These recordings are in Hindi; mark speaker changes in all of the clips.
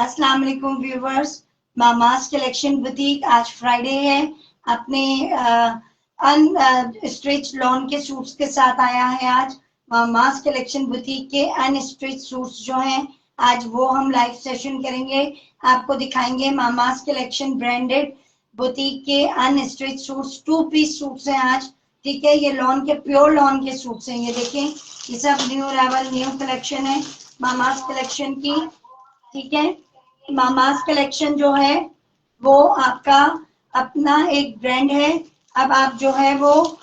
Speaker 1: अस्सलाम वालेकुम व्यूवर्स, मामास कलेक्शन बुटीक आज फ्राइडे है, अपने अनस्टिच लॉन के सूट्स के साथ आया है। आज मामास कलेक्शन बुटीक के अनस्टिच सूट्स जो हैं आज वो हम लाइव सेशन करेंगे, आपको दिखाएंगे। मामास कलेक्शन ब्रांडेड बुटीक के अनस्टिच सूट्स, 2 पीस सूट्स हैं आज, ठीक है। ये लॉन के प्योर लॉन के सूट्स हैं, ये देखें, ये सब न्यू अराइवल न्यू कलेक्शन है मामास कलेक्शन की, ठीक है। मामास कलेक्शन जो है वो आपका अपना एक ब्रांड है। अब आप जो है वो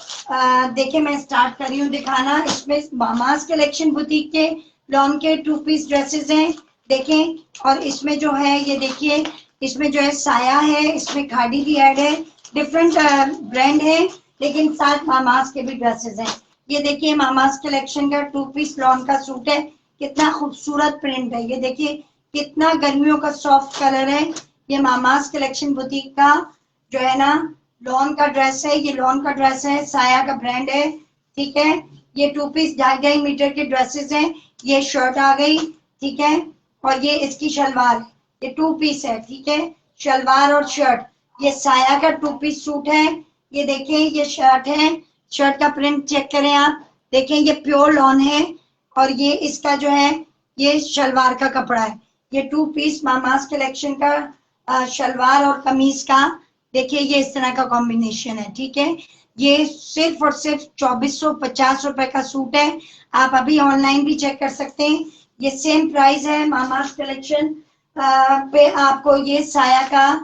Speaker 1: देखिए, मैं स्टार्ट कर रही हूँ दिखाना। इसमें मामास कलेक्शन बुटीक के लॉन के 2 पीस ड्रेसेस हैं, देखें। और इसमें जो है ये देखिए, इसमें जो है साया है, इसमें खादी भी ऐड है, डिफरेंट ब्रांड है, लेकिन साथ मामास के भी ड्रेसेस हैं। ये देखिए मामास कलेक्शन का 2 पीस लॉन का सूट है, कितना खूबसूरत प्रिंट है, ये देखिए कितना गर्मियों का सॉफ्ट कलर है। ये मामास कलेक्शन बुटीक का जो है ना लॉन का ड्रेस है, ये लॉन का ड्रेस है, साया का ब्रांड है, ठीक है। ये 2 पीस 2.5 मीटर के ड्रेसेस हैं। ये शर्ट आ गई, ठीक है, और ये इसकी शलवार, ये 2 पीस है, ठीक है, शलवार और शर्ट। ये साया का 2 पीस सूट है, ये देखें, ये शर्ट है, शर्ट का प्रिंट चेक करें आप, देखें ये प्योर लॉन है, और ये इसका जो है ये शलवार का कपड़ा है। ये 2 पीस मामास कलेक्शन का शलवार और कमीज का, देखिए ये इस तरह का कॉम्बिनेशन है, ठीक है। ये सिर्फ और सिर्फ 2450 रुपए का सूट है। आप अभी ऑनलाइन भी चेक कर सकते हैं, ये सेम प्राइस है मामास कलेक्शन पे। आपको ये साया का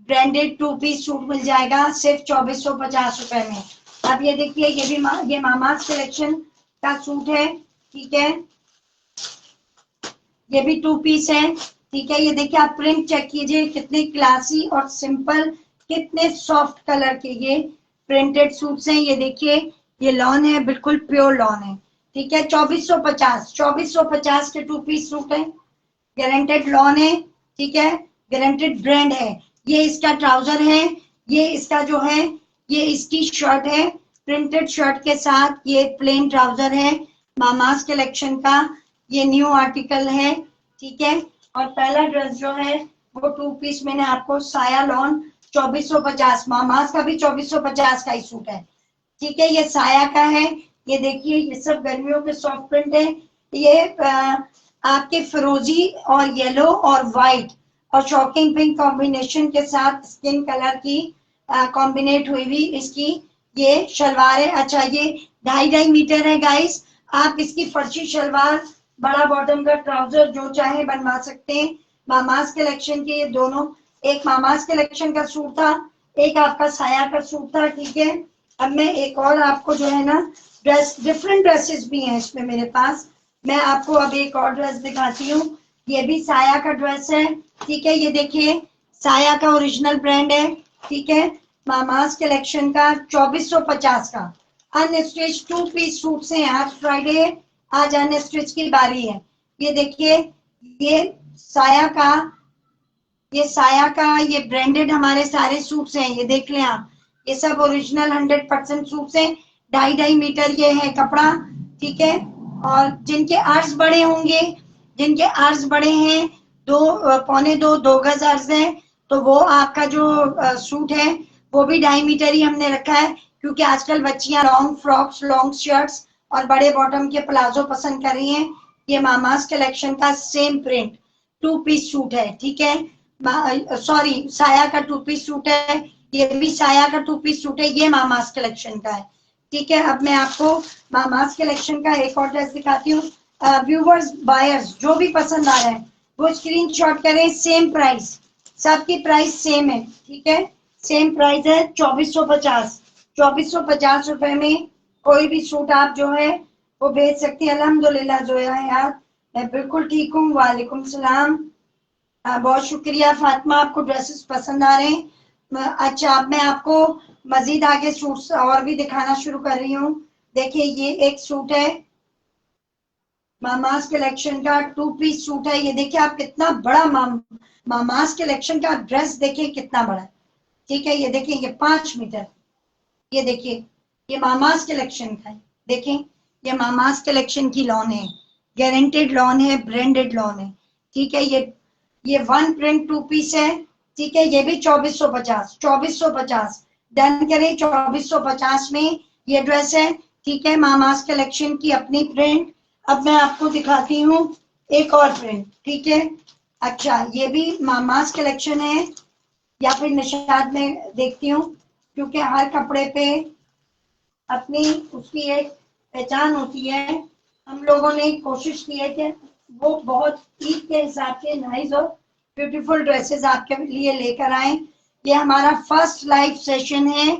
Speaker 1: ब्रांडेड 2 पीस सूट मिल जाएगा सिर्फ 2450 रुपए में। अब ये देखिए, ये भी ये मामास कलेक्शन का सूट है, ठीक है, ये भी 2 पीस है, ठीक है। ये देखिए, आप प्रिंट चेक कीजिए, कितने क्लासी और सिंपल, कितने सॉफ्ट कलर के ये प्रिंटेड सूट्स हैं। ये देखिए, ये लॉन है, बिल्कुल प्योर लॉन है, ठीक है। 2450 के 2 पीस सूट है, गारंटेड लॉन है, ठीक है, गारंटेड ब्रांड है। ये इसका ट्राउजर है, ये इसका जो है ये इसकी शर्ट है, प्रिंटेड शर्ट के साथ ये प्लेन ट्राउजर है मामास कलेक्शन का, ये न्यू आर्टिकल है, ठीक है। और पहला ड्रेस जो है वो 2 पीस मैंने आपको साया लॉन 2450, मामास का भी 2450 का ही सूट है, ठीक है। ये साया का है, ये देखिए, ये सब गर्मियों के सॉफ्ट प्रिंट है। ये आपके फिरोजी और येलो और व्हाइट और शॉकिंग पिंक कॉम्बिनेशन के साथ स्किन कलर की कॉम्बिनेट हुई हुई इसकी ये शलवार है। अच्छा, ये 2.5 मीटर है गाइस, आप इसकी फर्शी शलवार, बड़ा बॉटम का ट्राउजर जो चाहे बनवा सकते हैं। मामास कलेक्शन के ये दोनों, एक मामास कलेक्शन का सूट था, एक आपका साया का सूट था, ठीक है। अब मैं एक और आपको जो है ना ड्रेस, डिफरेंट ड्रेसेस भी हैं इसमें मेरे पास, मैं आपको अब एक और ड्रेस दिखाती हूँ। ये भी साया का ड्रेस है, ठीक है। ये देखिए, साया का ओरिजिनल ब्रांड है, ठीक है, मामास कलेक्शन का 2450 का अनस्टिच 2 पीस सूट से। आज फ्राइडे, आज अनस्टिच की बारी है। ये देखिए, ये साया का, ये साया का ये ब्रांडेड हमारे सारे सूट्स हैं, ये देख लें आप, ये सब ओरिजिनल 100% सूट्स हैं। 2.5 मीटर ये है कपड़ा, ठीक है। और जिनके अर्ज बड़े होंगे, जिनके अर्ज बड़े हैं, 2 गज अर्ज है, तो वो आपका जो सूट है वो भी 2.5 मीटर ही हमने रखा है, क्योंकि आजकल बच्चियां लॉन्ग फ्रॉक्स, लॉन्ग शर्ट्स और बड़े बॉटम के प्लाजो पसंद कर रही हैं। ये मामास कलेक्शन का सेम प्रिंट 2 पीस सूट है, ठीक है। सॉरी, साया का 2 पीस सूट है, ये भी साया का 2 पीस सूट है, ये मामास कलेक्शन का है, ठीक है। अब मैं आपको मामास कलेक्शन का एक और ड्रेस दिखाती हूँ। व्यूवर्स, बायर्स जो भी पसंद आ रहा है वो स्क्रीनशॉट करें, सेम प्राइस, सबकी प्राइस सेम है, ठीक है, सेम प्राइस है 2450 रुपए में कोई भी सूट आप जो है वो भेज सकती है। अल्हम्दुलिल्लाह जोया है यार, मैं बिल्कुल ठीक हूँ, वालेकुम सलाम, बहुत शुक्रिया फातिमा, आपको ड्रेसेस पसंद आ रहे हैं। अच्छा, अब मैं आपको मजीद आगे सूट्स और भी दिखाना शुरू कर रही हूँ। देखिए, ये एक सूट है मामास कलेक्शन का 2 पीस सूट है, ये देखिए आप, कितना बड़ा मामास कलेक्शन का ड्रेस देखिए कितना बड़ा है, ठीक है। ये देखिए, ये 5 मीटर, ये देखिए, ये मामास कलेक्शन का है, देखें, ये मामास कलेक्शन की लॉन है, गारंटेड लॉन है, ब्रांडेड लॉन है, ठीक है। ये वन प्रिंट 2 पीस है, ठीक है, ये भी 2450, 2450 डन करें। 2450 में ये ड्रेस है, ठीक है, मामास कलेक्शन की अपनी प्रिंट। अब मैं आपको दिखाती हूँ एक और प्रिंट, ठीक है। अच्छा, ये भी मामास कलेक्शन है या फिर निशाद में देखती हूँ, क्योंकि हर कपड़े पे अपनी उसकी एक पहचान होती है। हम लोगों ने कोशिश की है कि वो बहुत ईद के हिसाब से नाइस और ब्यूटीफुल ड्रेसेस आपके लिए लेकर आए। ये हमारा फर्स्ट लाइव सेशन है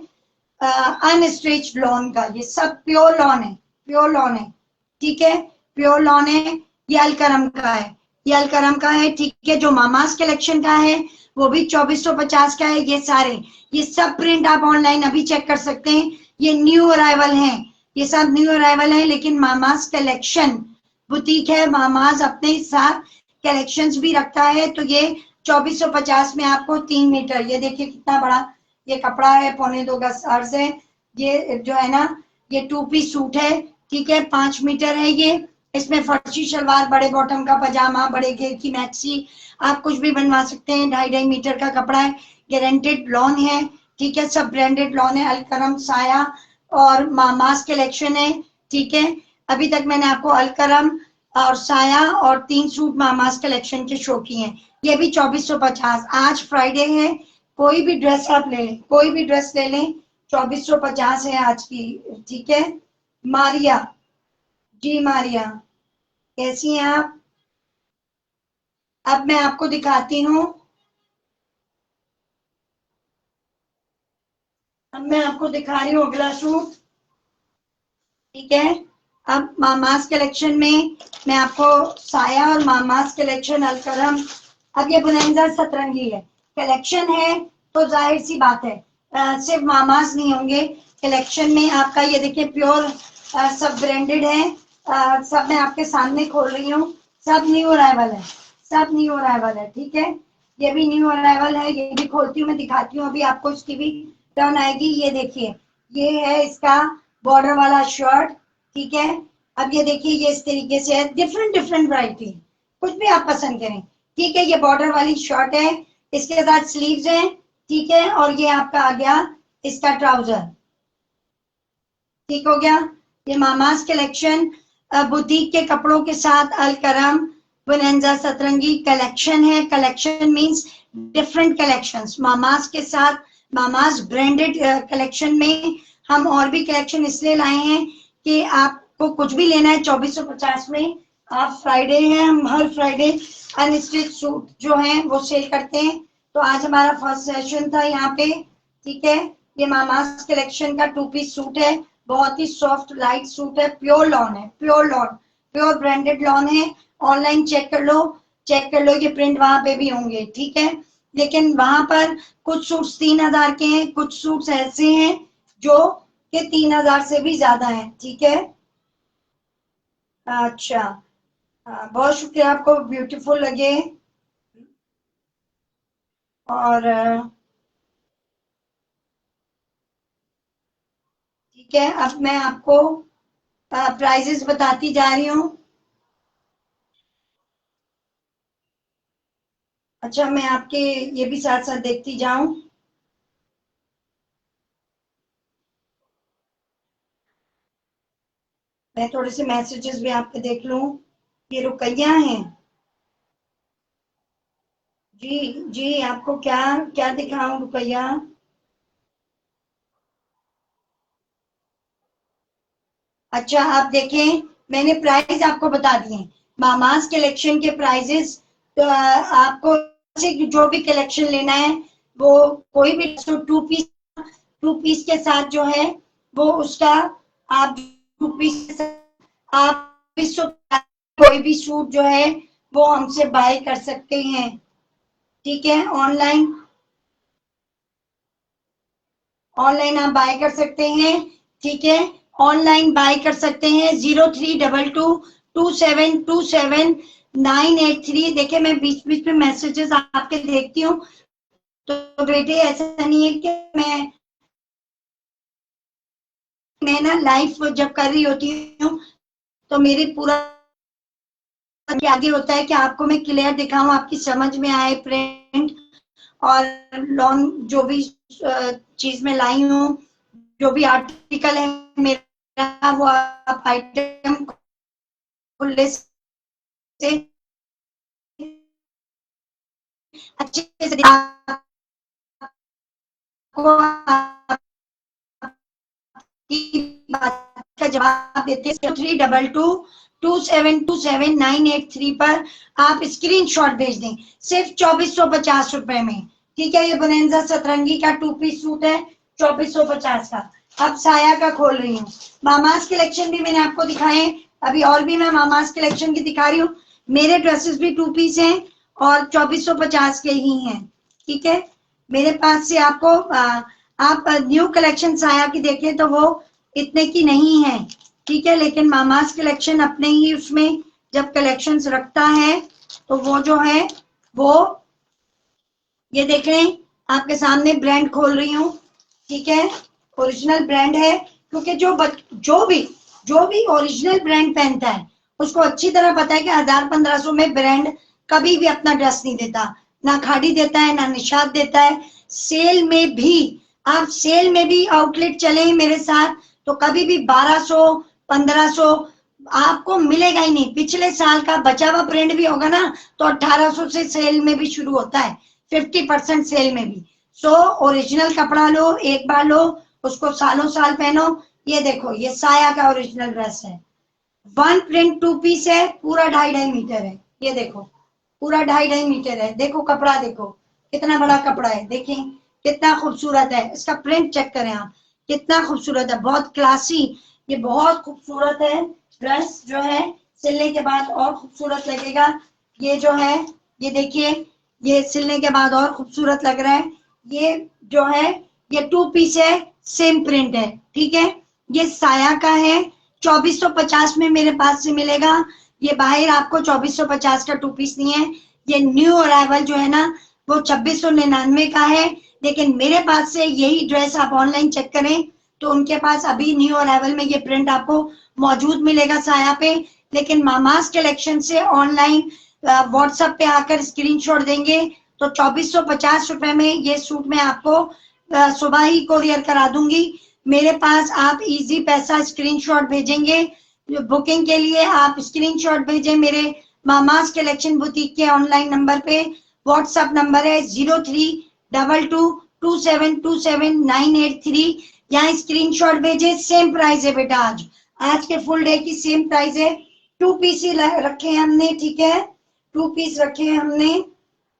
Speaker 1: अनस्ट्रेच लॉन का। ये सब प्योर लॉन है, प्योर लॉन है, ठीक है, प्योर लॉन है। ये अलकरम का है, ये अलकरम का है, ठीक है। जो मामास कलेक्शन का है वो भी 2450 का है। ये सारे, ये सब प्रिंट आप ऑनलाइन अभी चेक कर सकते हैं। ये न्यू अराइवल है, ये सब न्यू अराइवल है, लेकिन मामास कलेक्शन बुटीक है, मामास अपने साथ कलेक्शंस भी रखता है। तो ये 2450 में आपको 3 मीटर, ये देखिए कितना बड़ा ये कपड़ा है, 2.25 गज अर्ज है। ये जो है ना, ये 2 पीस सूट है, ठीक है, 5 मीटर है ये। इसमें फर्शी शलवार, बड़े बॉटम का पजामा, बड़े घेर की मैक्सी, आप कुछ भी बनवा सकते हैं। 2.5 मीटर का कपड़ा है, गारंटेड लॉन है, ठीक है, सब ब्रांडेड लॉन है। अलकरम, साया और मामास कलेक्शन है, ठीक है। अभी तक मैंने आपको अलकरम और साया और 3 सूट मामास कलेक्शन के शो किए हैं। ये भी 2450। आज फ्राइडे है, कोई भी ड्रेस आप ले लें, कोई भी ड्रेस ले लें, 2450 है आज की, ठीक है। मारिया जी, मारिया कैसी हैं आप? अब मैं आपको दिखाती हूँ, अब मैं आपको दिखा रही हूँ अगला सूट, ठीक है। अब मामास कलेक्शन में मैं आपको साया और मामास कलेक्शन अलकरम, अब ये बुलंदा सतरंगी है कलेक्शन है, तो जाहिर सी बात है सिर्फ मामास नहीं होंगे कलेक्शन में आपका। ये देखिए प्योर सब ब्रांडेड है, सब मैं आपके सामने खोल रही हूँ, सब न्यू अराइवल है, सब न्यू अराइवल है, ठीक है। ये भी न्यू अराइवल है, ये भी खोलती हूँ मैं, दिखाती हूँ अभी आपको, इसकी भी टर्न आएगी। ये देखिए, ये है इसका बॉर्डर वाला शर्ट, ठीक है। अब ये देखिए, ये इस तरीके से है, डिफरेंट डिफरेंट वैरायटी, कुछ भी आप पसंद करें, ठीक है। ये बॉर्डर वाली शर्ट है, इसके साथ स्लीव्स हैं, ठीक है, और ये आपका आ गया इसका ट्राउजर, ठीक हो गया। ये मामास कलेक्शन बुटीक के कपड़ों के साथ अलकरम बुनंजा सतरंगी कलेक्शन है। Collection means different collections mama's के साथ, मामास ब्रांडेड कलेक्शन में हम और भी कलेक्शन इसलिए लाए हैं कि आपको कुछ भी लेना है 2450 में। आप फ्राइडे है, हम हर फ्राइडे अनस्टिच सूट जो है वो सेल करते हैं, तो आज हमारा फर्स्ट सेशन था यहाँ पे, ठीक है। ये मामास कलेक्शन का 2 पीस सूट है, बहुत ही सॉफ्ट लाइट सूट है, प्योर लॉन है, pure lawn, pure branded lawn है। ऑनलाइन चेक कर लो, चेक कर लो, ये प्रिंट वहां पे भी होंगे, ठीक है। लेकिन वहां पर कुछ सूट्स 3000 के हैं, कुछ सूट्स ऐसे हैं जो कि 3000 से भी ज्यादा हैं, ठीक है। अच्छा, बहुत शुक्रिया, आपको ब्यूटीफुल लगे। और ठीक है, अब मैं आपको प्राइजेस बताती जा रही हूँ। अच्छा, मैं आपके ये भी साथ साथ देखती जाऊं। मैं थोड़े से मैसेजेस भी आपके देख लूं। ये रुकैया हैं जी, जी आपको क्या क्या दिखाऊं रुकैया? अच्छा, आप देखें, मैंने प्राइस आपको बता दिए, मामास कलेक्शन के प्राइजेस। तो आपको से जो भी कलेक्शन लेना है, वो कोई भी 2 पीस, 2 पीस के साथ जो है वो उसका, आप 2 पीस के साथ आप इस कोई भी सूट जो है वो हमसे बाय कर सकते हैं, ठीक है। ऑनलाइन, ऑनलाइन आप बाय कर सकते हैं, ठीक है। ऑनलाइन बाय कर सकते हैं 03222727 983। देखिए, मैं बीच बीच में मैसेजेस आपके देखती हूँ, तो बेटे ऐसा नहीं है कि मैं ना लाइव जब कर रही होती हूँ तो मेरी पूरा के आगे होता है कि आपको मैं क्लियर दिखाऊं, आपकी समझ में आए प्रिंट और लॉन्ग जो भी चीज में लाई हूँ, जो भी आर्टिकल है मेरा, वो आप आइटम खुले से अच्छे से बात का जवाब देते हैं। 3222727983 पर आप स्क्रीनशॉट भेज दें, सिर्फ 2450 में। ठीक है, ये बोनेंजा सतरंगी का 2 पीस सूट है 2450 का। अब साया का खोल रही हूँ। मामास कलेक्शन भी मैंने आपको दिखाए, अभी और भी मैं मामास कलेक्शन की दिखा रही हूँ। मेरे ड्रेसेस भी 2 पीस हैं और 2450 के ही हैं। ठीक है, मेरे पास से आपको आप न्यू कलेक्शन साया की देखें तो वो इतने की नहीं है। ठीक है, लेकिन मामास कलेक्शन अपने ही उसमें जब कलेक्शंस रखता है तो वो जो है वो, ये देख रहे हैं आपके सामने ब्रांड खोल रही हूँ। ठीक है, ओरिजिनल ब्रांड है, क्योंकि जो भी ओरिजिनल ब्रांड पहनता है उसको अच्छी तरह पता है कि 1000-1500 में ब्रांड कभी भी अपना ड्रेस नहीं देता, ना खाड़ी देता है ना निशाद देता है। सेल में भी, आप सेल में भी आउटलेट चले मेरे साथ तो कभी भी 1200-1500 आपको मिलेगा ही नहीं। पिछले साल का बचा हुआ ब्रांड भी होगा ना तो 1800 से सेल में भी शुरू होता है, 50% सेल में भी। सो ओरिजिनल कपड़ा लो, एक बार लो, उसको सालों साल पहनो। ये देखो, ये साया का ओरिजिनल ड्रेस है, 1 प्रिंट 2 पीस है, पूरा 2.5 मीटर है। ये देखो, पूरा 2.5 मीटर है। देखो कपड़ा, देखो कितना बड़ा कपड़ा है, देखें कितना खूबसूरत है। इसका प्रिंट चेक करें आप, कितना खूबसूरत है, बहुत क्लासी। ये बहुत खूबसूरत है ड्रेस, जो है सिलने के बाद और खूबसूरत लगेगा। ये जो है, ये देखिए, ये सिलने के बाद और खूबसूरत लग रहा है। ये जो है ये 2 पीस है, सेम प्रिंट है। ठीक है, ये साया का है, 2450 में मेरे पास से मिलेगा। ये बाहर आपको 2450 का 2 पीस नहीं है। ये न्यू अराइवल जो है ना वो 2699 का है, लेकिन मेरे पास से यही ड्रेस आप ऑनलाइन चेक करें तो उनके पास अभी न्यू अराइवल में ये प्रिंट आपको मौजूद मिलेगा साया पे। लेकिन मामास कलेक्शन से ऑनलाइन व्हाट्सएप पे आकर स्क्रीनशॉट देंगे तो 2450 रुपए में ये सूट मैं आपको सुबह ही कोरियर करा दूंगी। मेरे पास आप इजी पैसा स्क्रीनशॉट भेजेंगे, बुकिंग के लिए आप स्क्रीनशॉट भेजें मेरे मामास कलेक्शन बुटीक के ऑनलाइन नंबर पे। व्हाट्सएप नंबर है 0322272798 यहाँ स्क्रीनशॉट भेजे। सेम प्राइस है बेटा, आज के फुल डे की सेम प्राइस है। 2 पीस ही रखे हैं हमने। ठीक है, 2 पीस रखे हैं हमने।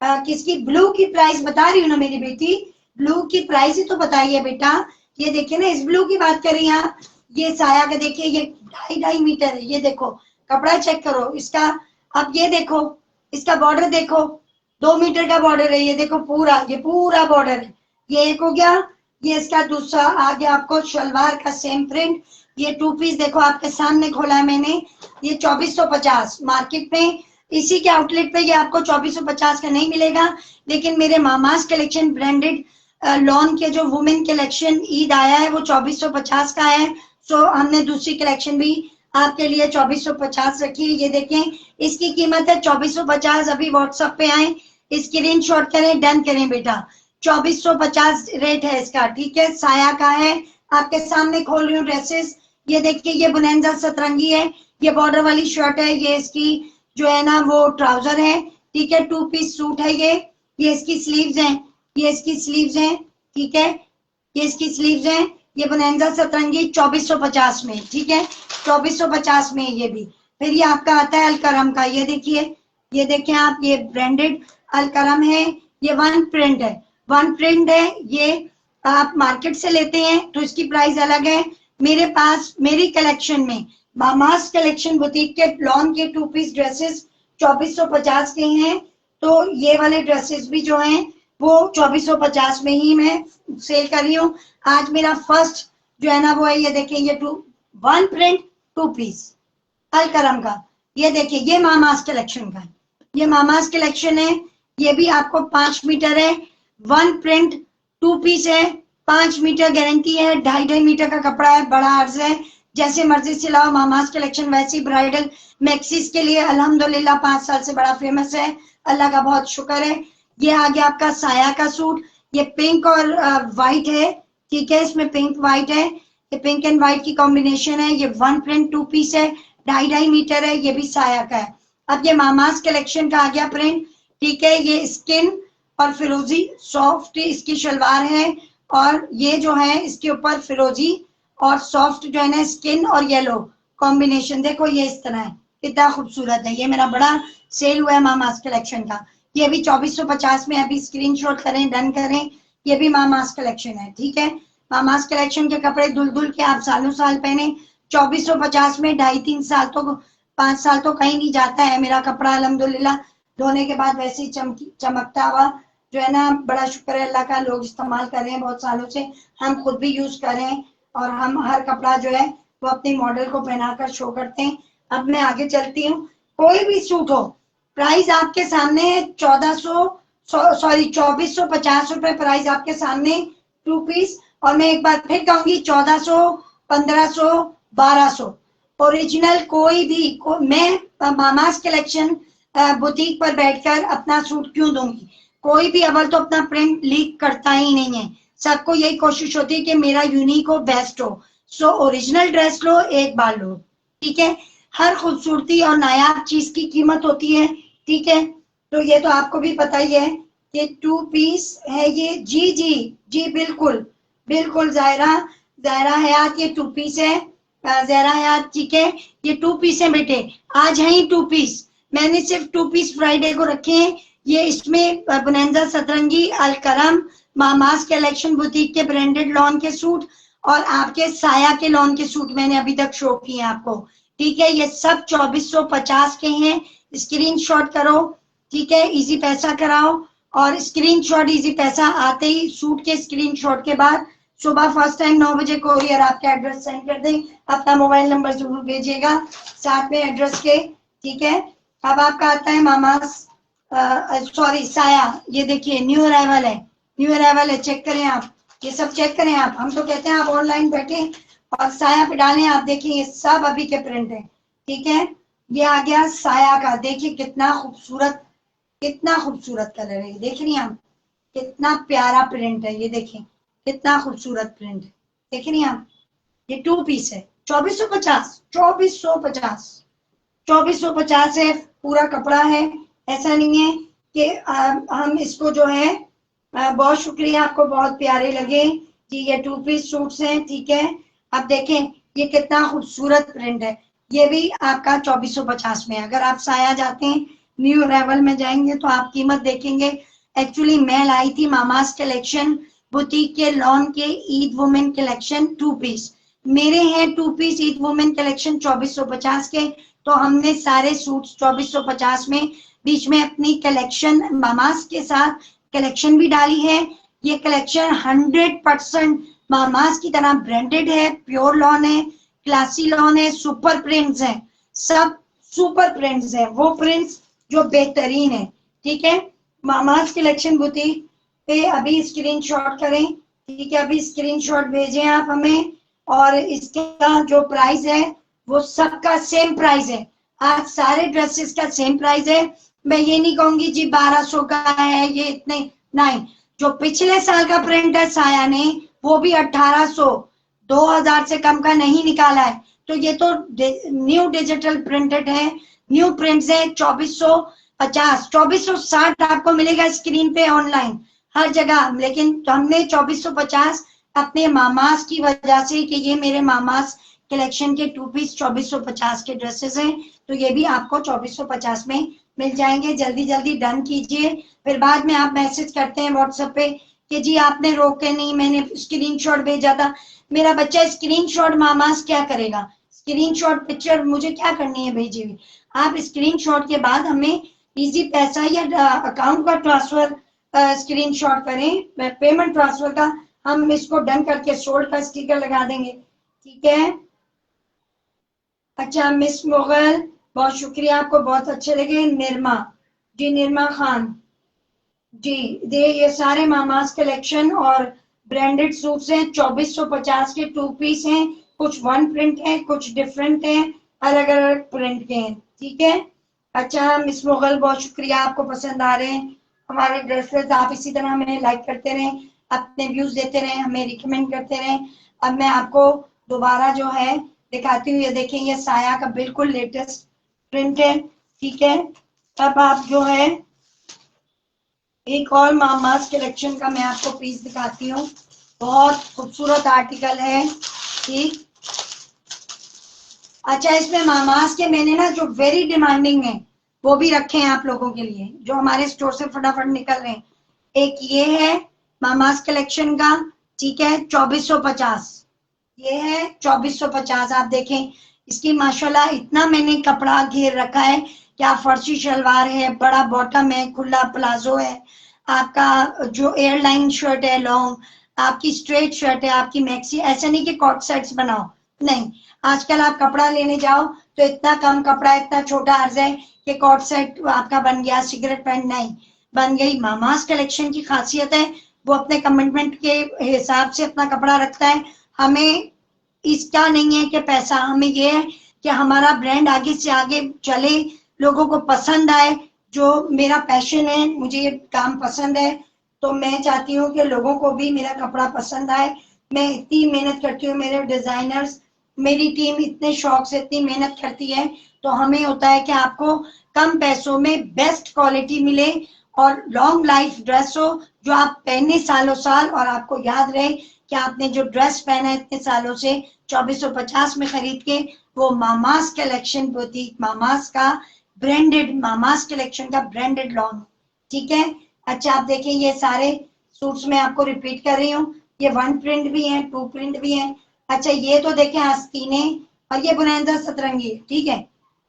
Speaker 1: किसकी ब्लू की प्राइस बता रही हूँ ना मेरी बेटी, ब्लू की प्राइस ही तो बताइए बेटा। ये देखिए ना, इस ब्लू की बात करें आप, ये साया का देखिए, ये 2.5 मीटर है। ये देखो कपड़ा चेक करो इसका। अब ये देखो इसका बॉर्डर देखो, 2 मीटर का बॉर्डर है। ये देखो पूरा, ये पूरा बॉर्डर है। ये एक हो गया, ये इसका दूसरा आ गया आपको शलवार का सेम प्रिंट। ये 2 पीस देखो आपके सामने खोला है मैंने, ये 2450। मार्केट में इसी के आउटलेट पे ये आपको 2450 का नहीं मिलेगा, लेकिन मेरे मामास कलेक्शन ब्रांडेड लॉन के जो वुमेन कलेक्शन ईद आया है वो 2450 का है। सो हमने दूसरी कलेक्शन भी आपके लिए 2450 रखी है। ये देखें, इसकी कीमत है 2450। अभी व्हाट्सएप पे आए, स्क्रीनशॉट करें, डन करें बेटा। 2450 रेट है इसका। ठीक है, साया का है, आपके सामने खोल रही हूँ ड्रेसेस। ये देखिए, ये बुनेंजा सतरंगी है, ये बॉर्डर वाली शर्ट है, ये इसकी जो है ना वो ट्राउजर है। ठीक है, 2 पीस सूट है ये इसकी स्लीव्स हैं, ये इसकी स्लीव्स हैं। ठीक है, ये इसकी स्लीव्स हैं। ये बोनेंजा सतरंगी 2450 में। ठीक है, 2450 में ये भी। फिर ये आपका आता है अलकरम का। ये देखिए, ये देखें आप, ये ब्रांडेड अलकरम है। ये 1 प्रिंट है, 1 प्रिंट है। ये आप मार्केट से लेते हैं तो इसकी प्राइस अलग है। मेरे पास मेरी कलेक्शन में मामास कलेक्शन बुटीक के लॉन के 2 पीस ड्रेसेस 2450 के हैं। तो ये वाले ड्रेसेस भी जो हैं वो 2450 में ही मैं सेल कर रही हूँ। आज मेरा फर्स्ट जो है ना वो है, ये देखिए, ये 1 प्रिंट 2 पीस अलकरम का। ये देखिए, ये मामास कलेक्शन का, ये मामास कलेक्शन है। ये भी आपको 5 मीटर है, 1 प्रिंट 2 पीस है, 5 मीटर गारंटी है, 2.5 मीटर का कपड़ा है, बड़ा अर्ज है। जैसे मर्जी सिलाओ। मामास कलेक्शन वैसी ब्राइडल मैक्सीज के लिए अल्हम्दुलिल्लाह 5 साल से बड़ा फेमस है, अल्लाह का बहुत शुक्र है। ये आ गया आपका साया का सूट, ये पिंक और व्हाइट है, ठीक है, इसमें पिंक व्हाइट है, ये पिंक एंड व्हाइट की कॉम्बिनेशन है। ये 1 प्रिंट 2 पीस है, 2.5 मीटर है, ये भी साया का है। अब ये मामास कलेक्शन का आ गया प्रिंट, ठीक है, ये स्किन और फिरोजी सॉफ्ट इसकी शलवार है, और ये जो है इसके ऊपर फिरोजी और सॉफ्ट जो है ना स्किन और येलो कॉम्बिनेशन, देखो ये इस तरह है, कितना खूबसूरत है। ये मेरा बड़ा सेल हुआ है मामास कलेक्शन का। ये भी 2450 में, अभी स्क्रीनशॉट करें, डन करें। ये भी मामास कलेक्शन है, ठीक है। मामास कलेक्शन के कपड़े धुल धुल के आप सालों साल पहने, 2450 में 2.5-3 साल तो 5 साल तो कहीं नहीं जाता है मेरा कपड़ा, अल्हम्दुलिल्लाह। धोने के बाद वैसे ही चमकता हुआ जो है ना, बड़ा शुक्र है अल्लाह का, लोग इस्तेमाल कर रहे हैं बहुत सालों से, हम खुद भी यूज कर रहे हैं, और हम हर कपड़ा जो है वो अपने मॉडल को पहनाकर शो करते हैं। अब मैं आगे चलती हूँ। कोई भी सूट हो, प्राइस आपके सामने है 2450 रुपए प्राइस आपके सामने 2 पीस। और मैं एक बार फिर कहूंगी 1400, 1500, 1200 ओरिजिनल कोई भी मैं मामास कलेक्शन बुटीक पर बैठकर अपना सूट क्यों दूंगी? कोई भी अव्वल तो अपना प्रिंट लीक करता ही नहीं है, सबको यही कोशिश होती है कि मेरा यूनिक हो, बेस्ट हो। सो ओरिजिनल ड्रेस लो, एक बार लो, ठीक है। हर खूबसूरती और नायाब चीज की कीमत होती है, ठीक है। तो ये तो आपको भी पता ही है कि 2 पीस है ये। जी जी जी, बिल्कुल बिल्कुल ज़ायरा हयात, ये 2 पीस है। ज़ायरा हयात, ठीक है, ये 2 पीस है बेटे, आज है ही 2 पीस। मैंने सिर्फ 2 पीस फ्राइडे को रखे हैं। ये इसमें बुनंदा सतरंगी, अलकरम, मामास कलेक्शन बुटीक के ब्रांडेड लॉन के सूट और आपके साया के लॉन के सूट मैंने अभी तक शो किए आपको, ठीक है। ये सब 2450 के हैं। स्क्रीनशॉट करो, ठीक है, इजी पैसा कराओ, और स्क्रीनशॉट इजी पैसा आते ही सूट के स्क्रीनशॉट के बाद सुबह फर्स्ट टाइम 9 बजे कोरियर आपका एड्रेस सेंड कर दें। अपना मोबाइल नंबर जरूर भेजिएगा साथ में एड्रेस के, ठीक है। अब आपका आता है मामास सॉरी साया, ये देखिए न्यू अराइवल है, न्यू अराइवल है, चेक करें आप, ये सब चेक करें आप। हम तो कहते हैं आप ऑनलाइन बैठे और साया पे डालें, आप देखिए ये सब अभी के प्रिंट है, ठीक है। ये आ गया साया का, देखिए कितना खूबसूरत, कितना खूबसूरत कलर है, देख रही हैं आप, कितना प्यारा प्रिंट है, ये देखें कितना खूबसूरत प्रिंट है, देख रही हैं आप। ये 2 पीस है, 2450 2450 2450 है, पूरा कपड़ा है। ऐसा नहीं है कि हम इसको जो है बहुत शुक्रिया, आपको बहुत प्यारे लगे कि ये 2 पीस सूट्स हैं, ठीक है। अब देखें ये कितना खूबसूरत प्रिंट है, ये भी आपका 2450 में। अगर आप साया जाते हैं, न्यू अराइवल में जाएंगे तो आप कीमत देखेंगे। एक्चुअली मैं लाई थी मामास कलेक्शन बुटीक के लॉन के ईद वुमेन कलेक्शन 2 पीस, मेरे हैं 2 पीस ईद वुमेन कलेक्शन 2450 के, तो हमने सारे सूट्स 2450 में बीच में अपनी कलेक्शन मामास के साथ कलेक्शन भी डाली है। ये कलेक्शन 100% मामास की तरह ब्रांडेड है, प्योर लॉन है, क्लासी लॉन है, सुपर प्रिंट्स हैं, सब सुपर प्रिंट्स हैं, वो प्रिंट्स जो बेहतरीन है, ठीक है। मामास कलेक्शन बुटीक पे अभी स्क्रीनशॉट करें, ठीक है, अभी स्क्रीनशॉट भेजें आप हमें, और इसका जो प्राइस है वो सबका सेम प्राइस है। आज सारे ड्रेसेस का सेम प्राइस है। मैं ये नहीं कहूंगी जी 1200 का है ये इतने, नहीं, जो पिछले साल का प्रिंट है साया ने वो भी 1800, 2000 से कम का नहीं निकाला है। तो ये तो न्यू डिजिटल प्रिंटेड है, न्यू प्रिंट्स है। 2450 2460 आपको मिलेगा स्क्रीन पे ऑनलाइन हर जगह, लेकिन हमने 2450 अपने मामास की वजह से कि ये मेरे मामास कलेक्शन के 2 पीस 2450 के ड्रेसेस हैं, तो ये भी आपको 2450 में मिल जाएंगे। जल्दी जल्दी डन कीजिए, फिर बाद में आप मैसेज करते हैं व्हाट्सएप पे कि जी आपने रोके नहीं, मैंने स्क्रीनशॉट भेजा था। मेरा बच्चा स्क्रीनशॉट मामास क्या करेगा, स्क्रीनशॉट पिक्चर मुझे क्या करनी है भेजी हुई। आप स्क्रीनशॉट के बाद हमें इजी पैसा या अकाउंट का ट्रांसफर स्क्रीनशॉट करें, पेमेंट ट्रांसफर का, हम इसको डन करके सोल्ड का स्टिकर लगा देंगे, ठीक है। अच्छा मिस मुगल, बहुत शुक्रिया, आपको बहुत अच्छे लगे। निर्मा जी, निर्मा खान जी, ये सारे मामास कलेक्शन और ब्रांडेड सूट्स हैं, 2450 के 2 पीस हैं। कुछ वन प्रिंट है, कुछ डिफरेंट है, अलग अलग प्रिंट के हैं, ठीक है। अच्छा मिस मुगल, बहुत शुक्रिया, आपको पसंद आ रहे हैं हमारे ड्रेसेस। आप इसी तरह हमें लाइक करते रहें, अपने व्यूज देते रहें, हमें रिकमेंड करते रहें। अब मैं आपको दोबारा जो है दिखाती हूँ, ये देखें, ये साया का बिल्कुल लेटेस्ट प्रिंट है, ठीक है। अब आप जो है एक और मामास कलेक्शन का मैं आपको पीस दिखाती हूँ, बहुत खूबसूरत आर्टिकल है, ठीक। अच्छा इसमें मामास के मैंने ना जो वेरी डिमांडिंग है वो भी रखे हैं आप लोगों के लिए, जो हमारे स्टोर से फटाफट निकल रहे हैं। एक ये है मामास कलेक्शन का, ठीक है, 2450, ये है 2450। आप देखें इसकी माशाल्लाह इतना मैंने कपड़ा घेर रखा है, क्या फर्शी शलवार है, बड़ा बॉटम है, खुला प्लाजो है, आपका जो एयरलाइन शर्ट है लॉन्ग, आपकी स्ट्रेट शर्ट है, आपकी मैक्सी, ऐसा नहीं कि कॉट सेट्स बनाओ, नहीं। आजकल आप कपड़ा लेने जाओ तो इतना कम कपड़ा, इतना छोटा अर्ज है कि कॉट सेट आपका बन गया, सिगरेट पैंट नहीं बन गई। मामास कलेक्शन की खासियत है वो अपने कमिटमेंट के हिसाब से अपना कपड़ा रखता है। हमें इसका नहीं है कि पैसा, हमें ये है कि हमारा ब्रांड आगे से आगे चले, लोगों को पसंद आए। जो मेरा पैशन है, मुझे ये काम पसंद है, तो मैं चाहती हूँ कि लोगों को भी मेरा कपड़ा पसंद आए। मैं इतनी मेहनत करती हूँ, मेरे डिजाइनर्स, मेरी टीम इतने शौक से इतनी मेहनत करती है, तो हमें होता है कि आपको कम पैसों में बेस्ट क्वालिटी मिले और लॉन्ग लाइफ ड्रेस हो जो आप पहने सालों साल, और आपको याद रहे कि आपने जो ड्रेस पहना है इतने सालों से 2450 में खरीद के, वो मामास कलेक्शन बुटीक मामास का ब्रांडेड, मामास कलेक्शन का ब्रांडेड लॉन्ग, ठीक है। अच्छा आप देखें ये सारे सूट्स में आपको रिपीट कर रही हूँ, ये वन प्रिंट भी है, टू प्रिंट भी है। अच्छा ये तो देखें आस्तीने, और ये बुनैंदा सतरंगी, ठीक है,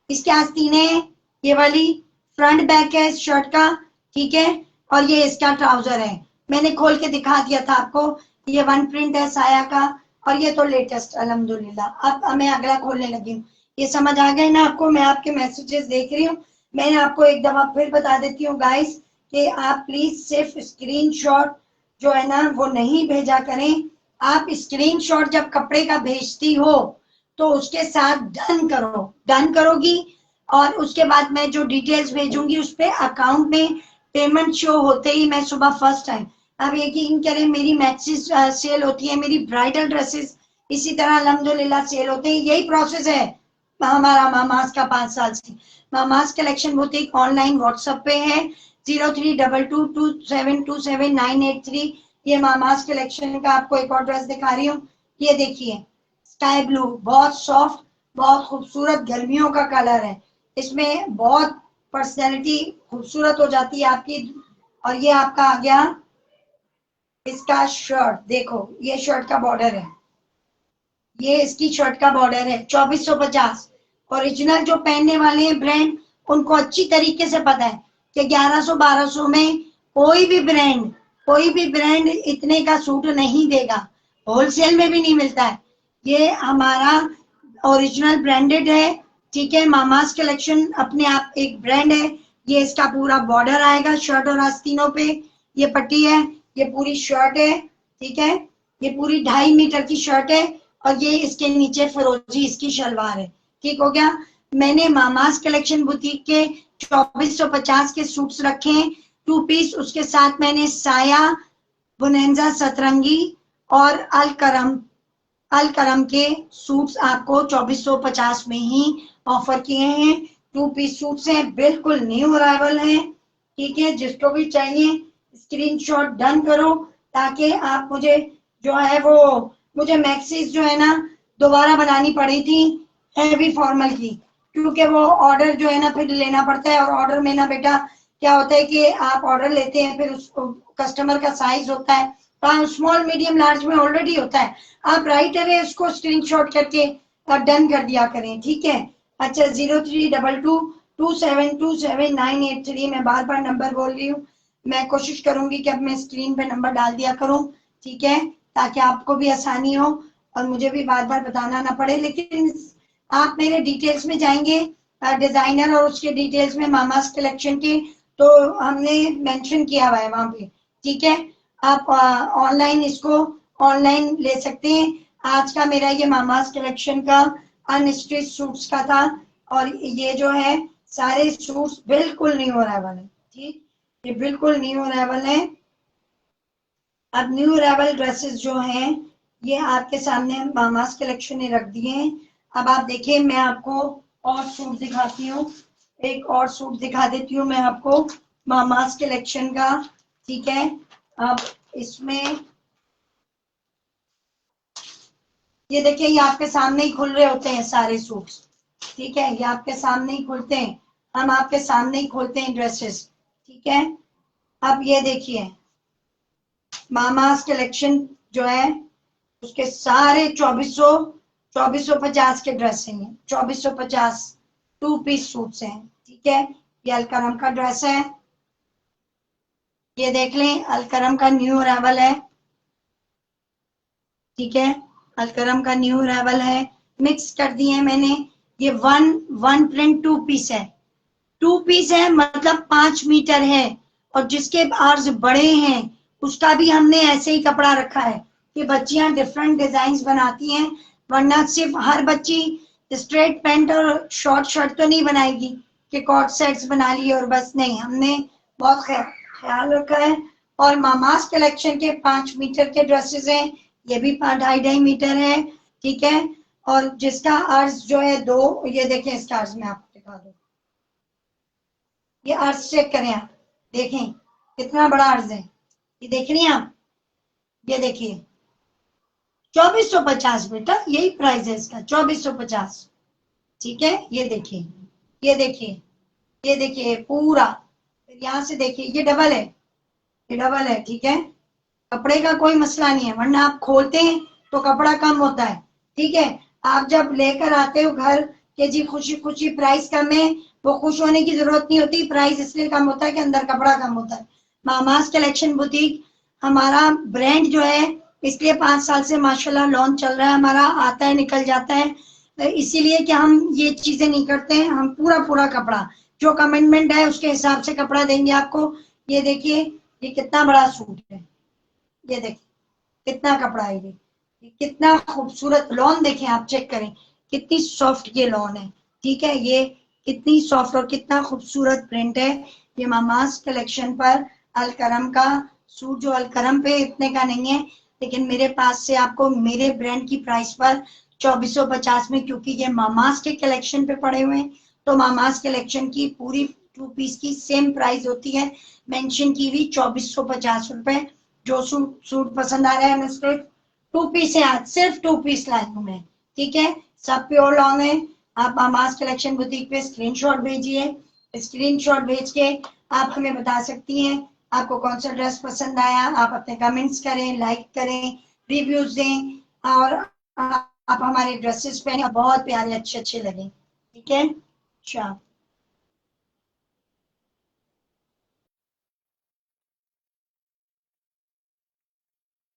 Speaker 1: इसके आस्तीने, ये वाली फ्रंट बैक है शर्ट का, ठीक है, और ये इसका ट्राउजर है, मैंने खोल के दिखा दिया था आपको। ये वन प्रिंट है साया का, और ये तो लेटेस्ट अल्हम्दुलिल्लाह। अब मैं अगला खोलने लगी हूँ, ये समझ आ गए ना आपको, मैं आपके मैसेजेस देख रही हूँ। मैंने आपको एक दफा फिर बता देती हूँ गाइस कि आप प्लीज सिर्फ स्क्रीनशॉट जो है ना वो नहीं भेजा करें। आप स्क्रीनशॉट जब कपड़े का भेजती हो तो उसके साथ डन करो, डन करोगी, और उसके बाद मैं जो डिटेल्स भेजूंगी उस पर अकाउंट में पेमेंट शो होते ही मैं सुबह फर्स्ट टाइम, अब यकीन करें मेरी मैक्सिस सेल होती है, मेरी ब्राइडल ड्रेसेस इसी तरह अल्हम्दुलिल्लाह सेल होते हैं। यही प्रोसेस है हमारा मामास का 5 साल से। Mama's collection boutique online WhatsApp पे है 0322272798 ये मामास कलेक्शन का आपको एक और ड्रेस दिखा रही हूँ, ये देखिए स्काई ब्लू, बहुत सॉफ्ट, बहुत खूबसूरत गर्मियों का कलर है, इसमें बहुत पर्सनैलिटी खूबसूरत हो जाती है आपकी। और ये आपका आ गया इसका शर्ट, देखो ये शर्ट का बॉर्डर है, ये इसकी शर्ट का बॉर्डर है 2450। ओरिजिनल जो पहनने वाले हैं ब्रांड, उनको अच्छी तरीके से पता है कि 1100-1200 में कोई भी ब्रांड इतने का सूट नहीं देगा, होलसेल में भी नहीं मिलता है। ये हमारा ओरिजिनल ब्रांडेड है, ठीक है। मामास कलेक्शन अपने आप एक ब्रांड है। ये इसका पूरा बॉर्डर आएगा शर्ट और आस्तीनों पे, ये पट्टी है, ये पूरी शर्ट है, ठीक है, ये पूरी 2.5 मीटर की शर्ट है, और ये इसके नीचे फिरोजी इसकी शलवार है, ठीक हो गया। मैंने मामास कलेक्शन बुटीक के 2450 के सूट्स रखे हैं 2 पीस, उसके साथ मैंने साया, बुनेंजा सतरंगी और अल करम के सूट्स आपको 2450 में ही ऑफर किए हैं। 2 पीस सूट्स हैं, बिल्कुल न्यू अराइवल हैं, ठीक है। जिसको भी चाहिए स्क्रीनशॉट डन करो, ताकि आप मुझे जो है वो, मुझे मैक्सीज जो है ना दोबारा बनानी पड़ी थी हैवी फॉर्मल की, क्योंकि वो ऑर्डर जो है ना फिर लेना पड़ता है, और ऑर्डर में ना बेटा क्या होता है कि आप ऑर्डर लेते हैं, फिर उस कस्टमर का साइज होता है, स्मॉल मीडियम लार्ज में ऑलरेडी होता है, आप राइट अवे उसको स्क्रीनशॉट करके डन कर दिया करें, ठीक है। अच्छा 0322272798 मैं बार बार नंबर बोल रही हूँ, मैं कोशिश करूंगी कि अब मैं स्क्रीन पे नंबर डाल दिया करूं, ठीक है, ताकि आपको भी आसानी हो और मुझे भी बार बार बताना ना पड़े। लेकिन आप मेरे डिटेल्स में जाएंगे डिजाइनर और उसके डिटेल्स में मामास कलेक्शन के, तो हमने मेंशन किया हुआ है वहां पे, ठीक है। आप ऑनलाइन इसको ऑनलाइन ले सकते हैं। आज का मेरा ये मामास कलेक्शन का अनस्टिच सूट्स का था, और ये जो है सारे सूट्स बिल्कुल न्यू अराइवल है। ठीक, ये बिल्कुल न्यू अराइवल है। अब न्यू अराइवल ड्रेसेस जो हैं ये आपके सामने मामास कलेक्शन ने रख दिए हैं। अब आप देखिए, मैं आपको और सूट दिखाती हूँ, एक और सूट दिखा देती हूँ मैं आपको मामास कलेक्शन का। ठीक है, अब इसमें ये देखिए, ये आपके सामने ही खुल रहे होते हैं सारे सूट्स। ठीक है, ये आपके सामने ही खुलते हैं, हम आपके सामने ही खोलते हैं ड्रेसेस। ठीक है, अब ये देखिए मामास कलेक्शन जो है उसके सारे 2450 के ड्रेस हैं, 2450 टू पीस सूट्स हैं। ठीक है, ये अलकरम का ड्रेस है, ये देख लें अलकरम का न्यू अराइवल है। ठीक है, अलकरम का न्यू अराइवल है, मिक्स कर दिए हैं मैंने। ये वन प्रिंट टू पीस है, टू पीस है मतलब 5 मीटर है, और जिसके आर्ज बड़े हैं उसका भी हमने ऐसे ही कपड़ा रखा है कि बच्चियां डिफरेंट डिजाइन बनाती हैं, वरना सिर्फ हर बच्ची स्ट्रेट पैंट और शॉर्ट शर्ट तो नहीं बनाएगी कि कॉर्ड सेट्स बना लिए और बस, नहीं, हमने बहुत ख्याल रखा है। और मामास कलेक्शन के 5 मीटर के ड्रेसेस हैं, ये भी 2.5 मीटर है। ठीक है, और जिसका अर्ज जो है 2, ये देखें इसका अर्ज मैं आपको दिखा दूं, ये अर्ज चेक करें आप, देखें कितना बड़ा अर्ज है, ये देख रही हैं आप, ये देखिए 2450 बेटा, यही प्राइस है इसका 2450। ठीक है, ये देखिए, ये देखिए, ये देखिए पूरा, फिर यहाँ से देखिए ये डबल है, ये डबल है। ठीक है, कपड़े का कोई मसला नहीं है, वरना आप खोलते हैं तो कपड़ा कम होता है। ठीक है, आप जब लेकर आते हो घर के जी खुशी खुशी प्राइस कम है, वो खुश होने की जरूरत नहीं होती, प्राइस इसलिए कम होता है कि अंदर कपड़ा कम होता है। मामास कलेक्शन बुटीक हमारा ब्रांड जो है, इसलिए 5 साल से माशाल्लाह लॉन्च चल रहा है हमारा, आता है निकल जाता है, इसीलिए कि हम ये चीजें नहीं करते हैं, हम पूरा पूरा कपड़ा जो कमिटमेंट है उसके हिसाब से कपड़ा देंगे आपको। ये देखिए, ये कितना बड़ा सूट है, ये देखिए कितना कपड़ा है, ये कितना खूबसूरत लॉन, देखें आप चेक करें कितनी सॉफ्ट ये लॉन है। ठीक है, ये कितनी सॉफ्ट और कितना खूबसूरत प्रिंट है। ये मामास कलेक्शन पर अलकरम का सूट, जो अलकरम पे इतने का नहीं है, लेकिन मेरे पास से आपको मेरे ब्रांड की प्राइस पर 2450 में, क्योंकि ये मामास के कलेक्शन पे पड़े हुए हैं, तो मामास कलेक्शन की पूरी टू पीस की सेम प्राइस होती है, मेंशन की हुई 2450 रुपए। जो सूट पसंद आ रहा है अनस्टिच टू पीस है, आज सिर्फ टू पीस लाई हूं मैं। ठीक है, सब प्योर लॉन्ग है। आप मामास कलेक्शन बुटीक पे स्क्रीनशॉट भेजिए, स्क्रीनशॉट भेज के आप हमें बता सकती हैं आपको कौन सा ड्रेस पसंद आया। आप अपने कमेंट्स करें, लाइक करें, रिव्यूज दें, और आप हमारे ड्रेसेस पहने, बहुत प्यारे अच्छे अच्छे लगे। ठीक है, अच्छा।